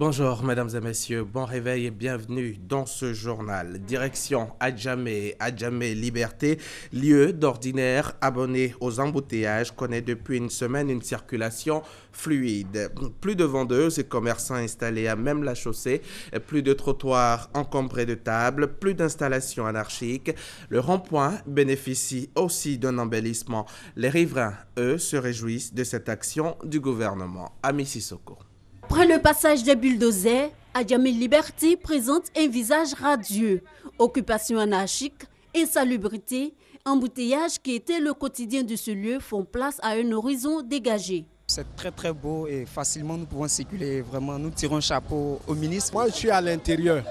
Bonjour mesdames et messieurs, bon réveil et bienvenue dans ce journal. Direction Adjamé Liberté, lieu d'ordinaire abonné aux embouteillages, connaît depuis une semaine une circulation fluide. Plus de vendeuses et commerçants installés à même la chaussée, plus de trottoirs encombrés de tables, plus d'installations anarchiques. Le rond-point bénéficie aussi d'un embellissement. Les riverains, eux, se réjouissent de cette action du gouvernement. Ami Sissoko. Après le passage des bulldozers, Adjamé Liberté présente un visage radieux. Occupation anarchique, insalubrité, embouteillage qui était le quotidien de ce lieu font place à un horizon dégagé. C'est très beau et facilement nous pouvons circuler. Vraiment, nous tirons un chapeau au ministre. Moi, je suis à l'intérieur.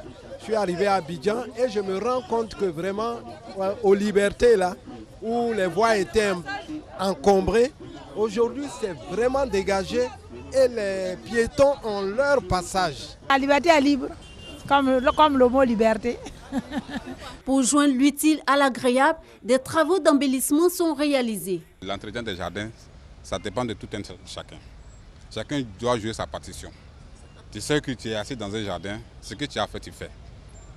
Je suis arrivé à Abidjan et je me rends compte que vraiment, aux Libertés, là, où les voies étaient encombrées, aujourd'hui, c'est vraiment dégagé. Et les piétons ont leur passage. La liberté est libre, comme le mot liberté. Pour joindre l'utile à l'agréable, des travaux d'embellissement sont réalisés. L'entretien des jardins, ça dépend de tout un chacun. Chacun doit jouer sa partition. Tu sais que tu es assis dans un jardin, ce que tu as fait, tu fais.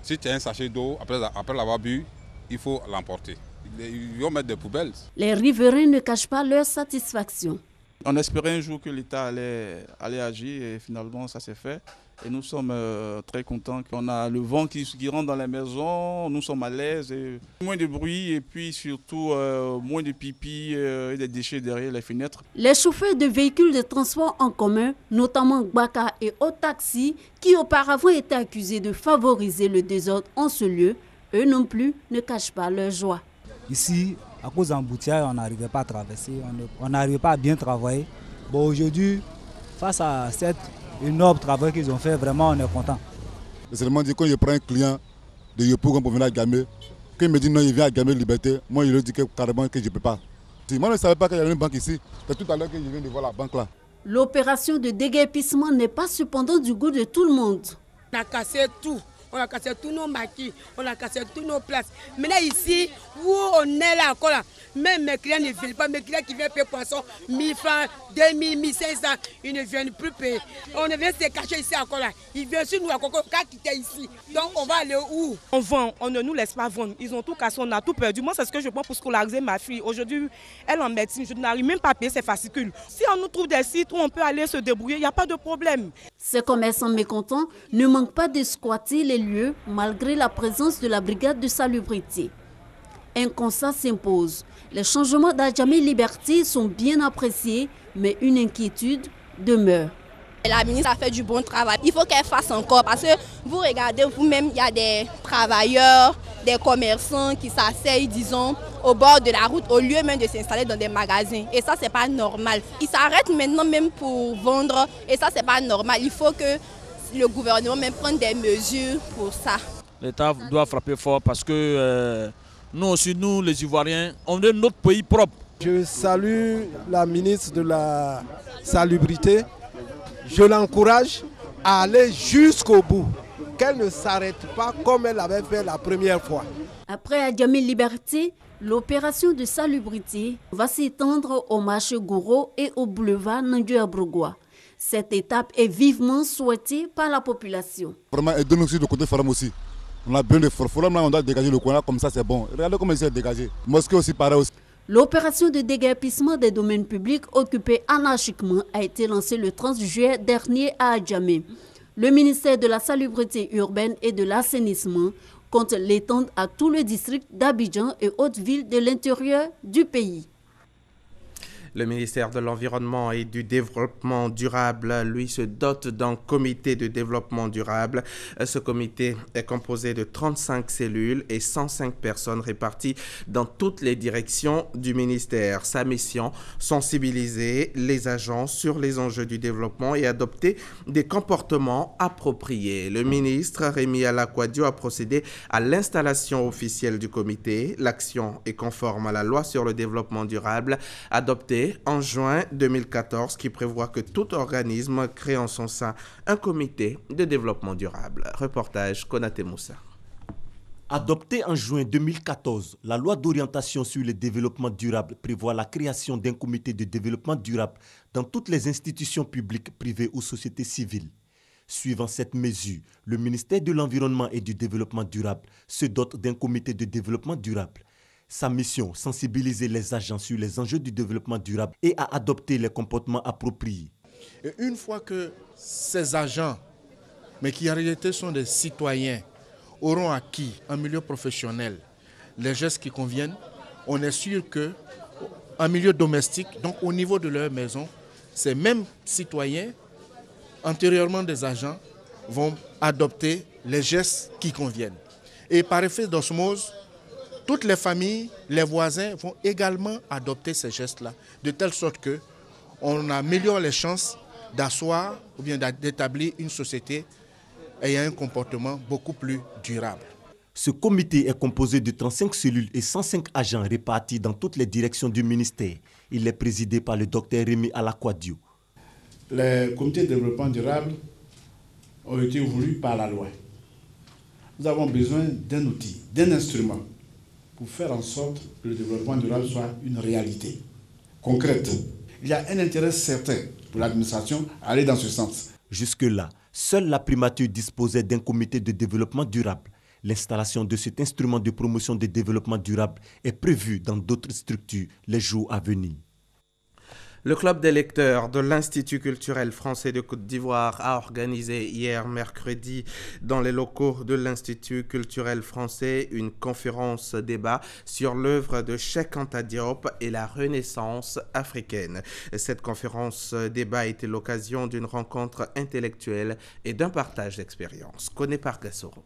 Si tu as un sachet d'eau, après l'avoir bu, il faut l'emporter. Ils vont mettre des poubelles. Les riverains ne cachent pas leur satisfaction. On espérait un jour que l'État allait agir et finalement ça s'est fait. Et nous sommes très contents qu'on a le vent qui rentre dans les maisons, nous sommes à l'aise. Moins de bruit et puis surtout moins de pipi et des déchets derrière les fenêtres. Les chauffeurs de véhicules de transport en commun, notamment Gbaka et Otaxi, qui auparavant étaient accusés de favoriser le désordre en ce lieu, eux non plus ne cachent pas leur joie. Ici, à cause d'embouteillages, on n'arrivait pas à traverser, on n'arrivait pas à bien travailler. Bon, aujourd'hui, face à cet énorme travail qu'ils ont fait, vraiment, on est content. C'est seulement dit quand je prends un client de Yopougon pour venir à Gamé, quand il me dit non, il vient à Gamé Liberté, moi, je lui dis carrément que je ne peux pas. Moi, je ne savais pas qu'il y avait une banque ici. C'est tout à l'heure que je viens de voir la banque là. L'opération de déguerpissement n'est pas cependant du goût de tout le monde. On a cassé tout. On a cassé tous nos maquis, on a cassé toutes nos places. Maintenant ici, où on est là encore là, même mes clients ne viennent pas, mes clients qui viennent payer poisson, 1000 francs, 2000, 1500, ils ne viennent plus payer. On vient se cacher ici encore là, ils viennent sur nous encore, quand quitter ici. Donc on va aller où? On vend, on ne nous laisse pas vendre. Ils ont tout cassé, on a tout perdu. Moi c'est ce que je prends pour scolariser ma fille. Aujourd'hui, elle en médecine, je n'arrive même pas à payer ses fascicules. Si on nous trouve des sites où on peut aller se débrouiller, il n'y a pas de problème. Ces commerçants mécontents ne manquent pas de squatter les lieux malgré la présence de la brigade de salubrité. Un constat s'impose. Les changements d'Adjamé Liberté sont bien appréciés, mais une inquiétude demeure. La ministre a fait du bon travail. Il faut qu'elle fasse encore parce que vous regardez vous-même, il y a des travailleurs, des commerçants qui s'asseyent, disons, au bord de la route au lieu même de s'installer dans des magasins. Et ça, c'est pas normal. Ils s'arrêtent maintenant même pour vendre et ça, c'est pas normal. Il faut que le gouvernement même prenne des mesures pour ça. L'État doit frapper fort parce que nous aussi, nous les Ivoiriens, on est notre pays propre. Je salue la ministre de la Salubrité. Je l'encourage à aller jusqu'au bout, qu'elle ne s'arrête pas comme elle avait fait la première fois. Après Adjamé Liberté, l'opération de salubrité va s'étendre au marché Gouro et au boulevard Nandiou-Abrogua. Cette étape est vivement souhaitée par la population. Vraiment, aidez-nous aussi de côté Forum aussi. On a besoin de Forum, là on doit dégager le coin là, comme ça c'est bon. Regardez comment c'est dégagé. Mosquée aussi pareil aussi. L'opération de déguerpissement des domaines publics occupés anarchiquement a été lancée le 30 juillet dernier à Adjamé. Le ministère de la Salubrité urbaine et de l'assainissement compte l'étendre à tout le district d'Abidjan et autres villes de l'intérieur du pays. Le ministère de l'Environnement et du Développement durable, lui, se dote d'un comité de développement durable. Ce comité est composé de 35 cellules et 105 personnes réparties dans toutes les directions du ministère. Sa mission, sensibiliser les agents sur les enjeux du développement et adopter des comportements appropriés. Le ministre Rémi Alakwadio a procédé à l'installation officielle du comité. L'action est conforme à la loi sur le développement durable adoptée en juin 2014 qui prévoit que tout organisme crée en son sein un comité de développement durable. Reportage Konaté Moussa. Adoptée en juin 2014, la loi d'orientation sur le développement durable prévoit la création d'un comité de développement durable dans toutes les institutions publiques, privées ou sociétés civiles. Suivant cette mesure, le ministère de l'Environnement et du Développement durable se dote d'un comité de développement durable. Sa mission, sensibiliser les agents sur les enjeux du développement durable et à adopter les comportements appropriés. Et une fois que ces agents, mais qui en réalité sont des citoyens, auront acquis en milieu professionnel les gestes qui conviennent, on est sûr qu'en milieu domestique, donc au niveau de leur maison, ces mêmes citoyens, antérieurement des agents, vont adopter les gestes qui conviennent. Et par effet d'osmose, toutes les familles, les voisins vont également adopter ces gestes-là, de telle sorte qu'on améliore les chances d'asseoir ou bien d'établir une société ayant un comportement beaucoup plus durable. Ce comité est composé de 35 cellules et 105 agents répartis dans toutes les directions du ministère. Il est présidé par le Dr Rémi Alakwadio. Les comités de développement durable ont été voulus par la loi. Nous avons besoin d'un outil, d'un instrument pour faire en sorte que le développement durable soit une réalité concrète. Il y a un intérêt certain pour l'administration à aller dans ce sens. Jusque-là, seule la primature disposait d'un comité de développement durable. L'installation de cet instrument de promotion du développement durable est prévue dans d'autres structures les jours à venir. Le club des lecteurs de l'Institut culturel français de Côte d'Ivoire a organisé hier mercredi dans les locaux de l'Institut culturel français une conférence débat sur l'œuvre de Cheikh Anta Diop et la Renaissance africaine. Cette conférence débat a été l'occasion d'une rencontre intellectuelle et d'un partage d'expériences. Connu par Gassoro.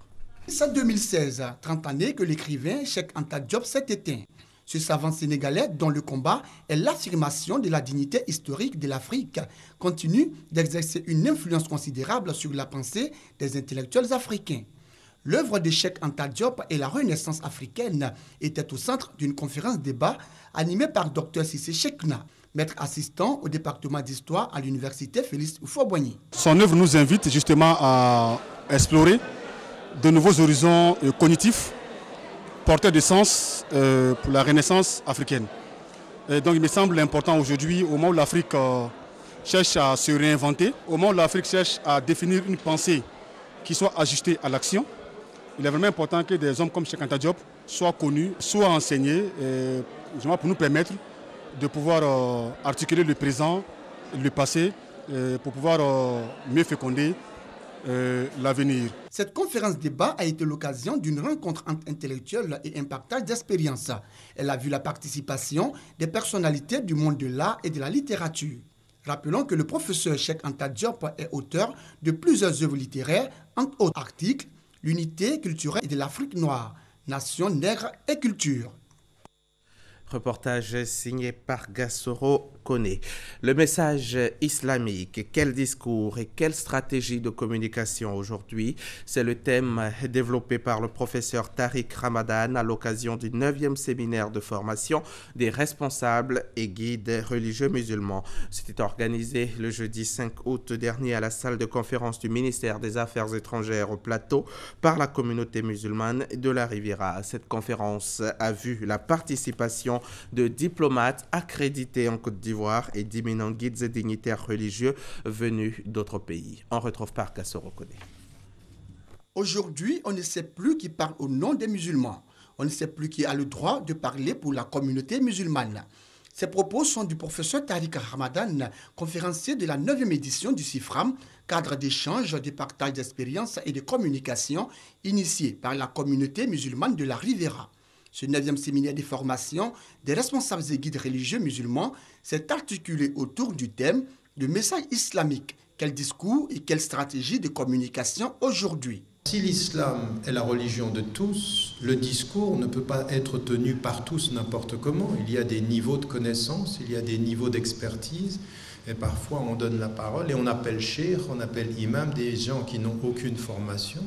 C'est 2016, 30 années que l'écrivain Cheikh Anta Diop s'est éteint. Ce savant sénégalais, dont le combat est l'affirmation de la dignité historique de l'Afrique, continue d'exercer une influence considérable sur la pensée des intellectuels africains. L'œuvre de Cheikh Anta Diop et la Renaissance africaine était au centre d'une conférence débat animée par Dr Cissé Chekna, maître assistant au département d'histoire à l'université Félix Houphouët-Boigny. Son œuvre nous invite justement à explorer de nouveaux horizons cognitifs porteur de sens pour la Renaissance africaine. Et donc il me semble important aujourd'hui, au moment où l'Afrique cherche à se réinventer, au moment où l'Afrique cherche à définir une pensée qui soit ajustée à l'action, il est vraiment important que des hommes comme Cheikh Anta Diop soient connus, soient enseignés, pour nous permettre de pouvoir articuler le présent, le passé, pour pouvoir mieux féconder l'avenir. Cette conférence débat a été l'occasion d'une rencontre entre intellectuels et un partage d'expériences. Elle a vu la participation des personnalités du monde de l'art et de la littérature. Rappelons que le professeur Cheikh Anta Diop est auteur de plusieurs œuvres littéraires, entre autres articles, l'unité culturelle de l'Afrique noire, nation, nègre et culture. Reportage signé par Gassoro Koné. Le message islamique, quel discours et quelle stratégie de communication aujourd'hui? C'est le thème développé par le professeur Tariq Ramadan à l'occasion du 9e séminaire de formation des responsables et guides religieux musulmans. C'était organisé le jeudi 5 août dernier à la salle de conférence du ministère des Affaires étrangères au Plateau par la communauté musulmane de la Riviera. Cette conférence a vu la participation de diplomates accrédités en Côte d'Ivoire et d'éminents guides et dignitaires religieux venus d'autres pays. On retrouve par Gassoro Koné. Aujourd'hui, on ne sait plus qui parle au nom des musulmans. On ne sait plus qui a le droit de parler pour la communauté musulmane. Ces propos sont du professeur Tariq Ramadan, conférencier de la 9e édition du CIFRAM, cadre d'échange, de partage d'expériences et de communication initié par la communauté musulmane de la Riviera. Ce 9e séminaire de formation des responsables et guides religieux musulmans s'est articulé autour du thème du message islamique. Quel discours et quelle stratégie de communication aujourd'hui? Si l'islam est la religion de tous, le discours ne peut pas être tenu par tous n'importe comment. Il y a des niveaux de connaissance, il y a des niveaux d'expertise. Et parfois, on donne la parole et on appelle cheikh, on appelle imam, des gens qui n'ont aucune formation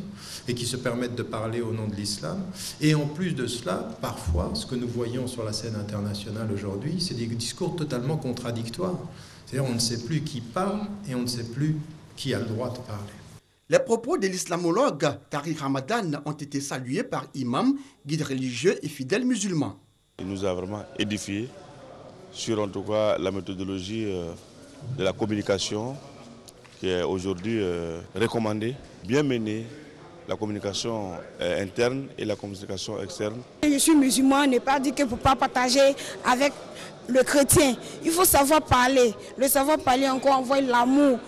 et qui se permettent de parler au nom de l'islam. Et en plus de cela, parfois, ce que nous voyons sur la scène internationale aujourd'hui, c'est des discours totalement contradictoires. C'est-à-dire on ne sait plus qui parle et on ne sait plus qui a le droit de parler. Les propos de l'islamologue Tariq Ramadan ont été salués par imams, guides religieux et fidèles musulmans. Il nous a vraiment édifiés sur en tout cas la méthodologie de la communication qui est aujourd'hui recommandé, bien mené, la communication interne et la communication externe. Je suis musulman, ne pas dire qu'il ne faut pas partager avec le chrétien. Il faut savoir parler. Le savoir parler encore envoie l'amour.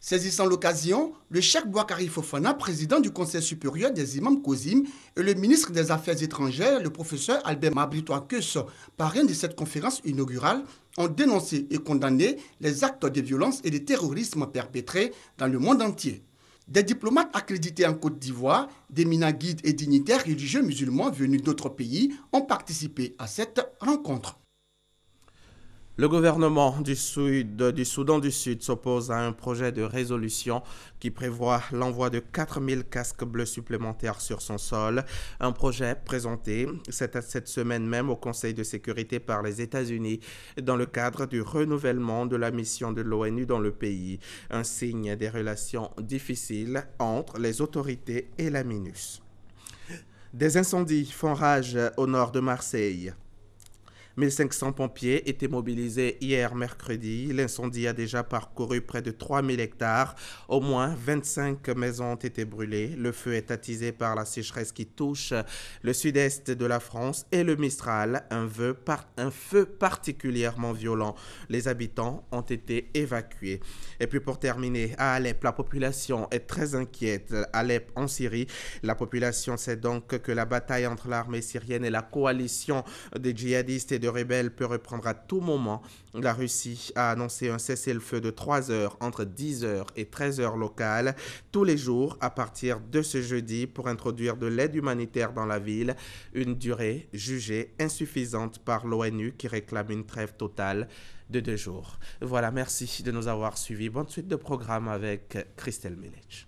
Saisissant l'occasion, le cheikh Bouakari Fofana, président du Conseil supérieur des imams COSIM, et le ministre des Affaires étrangères, le professeur Albert Mabritois-Keus, parrain de cette conférence inaugurale, ont dénoncé et condamné les actes de violence et de terrorisme perpétrés dans le monde entier. Des diplomates accrédités en Côte d'Ivoire, des éminents guides et dignitaires religieux musulmans venus d'autres pays ont participé à cette rencontre. Le gouvernement du Soudan du Sud s'oppose à un projet de résolution qui prévoit l'envoi de 4000 casques bleus supplémentaires sur son sol. Un projet présenté cette semaine même au Conseil de sécurité par les États-Unis dans le cadre du renouvellement de la mission de l'ONU dans le pays. Un signe des relations difficiles entre les autorités et la MINUS. Des incendies font rage au nord de Marseille. 1500 pompiers étaient mobilisés hier mercredi. L'incendie a déjà parcouru près de 3000 hectares. Au moins 25 maisons ont été brûlées. Le feu est attisé par la sécheresse qui touche le sud-est de la France et le Mistral, un feu particulièrement violent. Les habitants ont été évacués. Et puis pour terminer, à Alep, la population est très inquiète. Alep en Syrie, la population sait donc que la bataille entre l'armée syrienne et la coalition des djihadistes et de rebelles peut reprendre à tout moment. La Russie a annoncé un cessez-le-feu de 3 heures entre 10h et 13h locales tous les jours à partir de ce jeudi pour introduire de l'aide humanitaire dans la ville, une durée jugée insuffisante par l'ONU qui réclame une trêve totale de 2 jours. Voilà, merci de nous avoir suivis. Bonne suite de programme avec Christelle Milech.